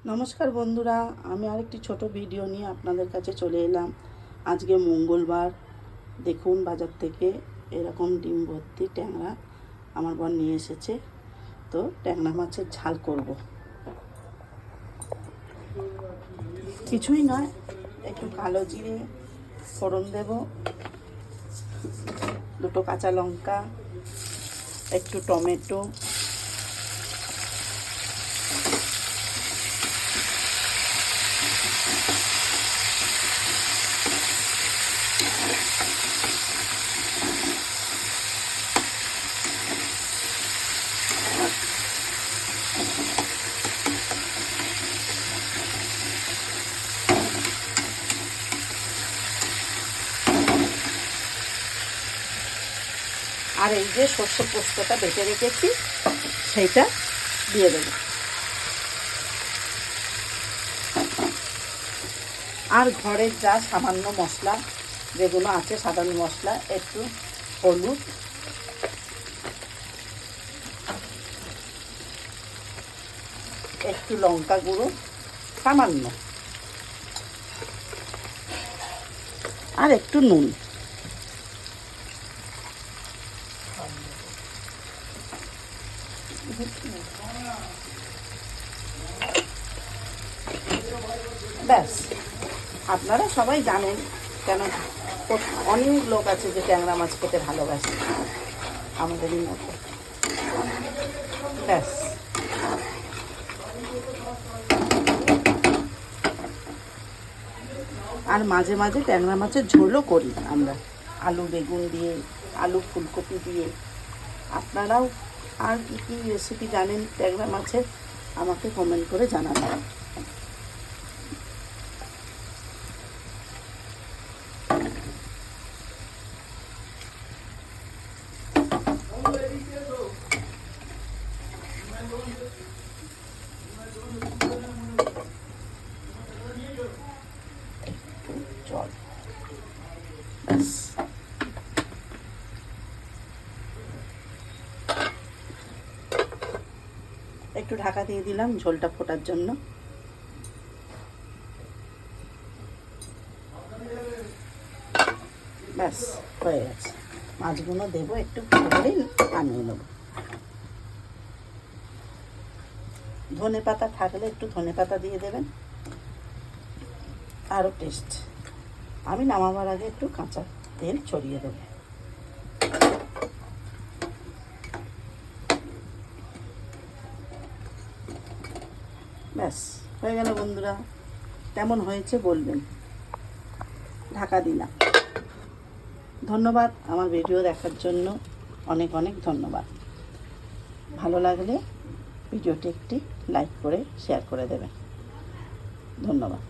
নমস্কার বন্ধুরা, আমি আরেকটি ছোট ভিডিও নিয়ে আপনাদের কাছে চলে এলাম। আজকে মঙ্গলবার। দেখুন, বাজার থেকে এরকম ডিম ভর্তি ট্যাংরা আমার বর নিয়ে এসেছে। তো ট্যাংরা মাছের ঝাল করব। কিছুই নয়, একটু কালো জিরে ফোড়ন দেব, দুটো কাঁচা লঙ্কা, একটু টমেটো, আর এই যে সর্ষে পোস্তটা বেটে রেখেছি সেইটা দিয়ে দেব। আর ঘরের যা সামান্য মশলা যেগুলো আছে, সাধারণ মশলা, একটু হলুদ, একটু লঙ্কা গুঁড়ো সামান্য, আর একটু নুন। ব্যাস, আপনারা সবাই জানেন, কেন অনেক লোক আছে যে ট্যাংরা মাছ খেতে ভালোবাসে আমাদেরই মতো। ব্যাস, আর মাঝে মাঝে ট্যাংরা মাছের ঝোলও করি আমরা, আলু বেগুন দিয়ে, আলু ফুলকপি দিয়ে। আপনারাও আর কী কী রেসিপি জানেন ট্যাংরা মাছের আমাকে কমেন্ট করে জানাবেন। জল, ব্যাস। একটু ঢাকা দিয়ে দিলাম ঝোলটা ফোটার জন্য। ব্যাস, হয়ে গেছে। মাছগুলো দেবো, একটু করে নামিয়ে নেবো। ধনে পাতা থাকলে একটু ধনে পাতা দিয়ে দেবেন, আরও টেস্ট। আমি নামাবার আগে একটু কাঁচা তেল ছড়িয়ে দেবো। ব্যাস, হয়ে গেল বন্ধুরা। কেমন হয়েছে বলবেন। ঢাকা দিলাম। ধন্যবাদ আমার ভিডিও দেখার জন্য, অনেক অনেক ধন্যবাদ। ভালো লাগলে ভিডিওটি একটি লাইক করে শেয়ার করে দেবেন। ধন্যবাদ।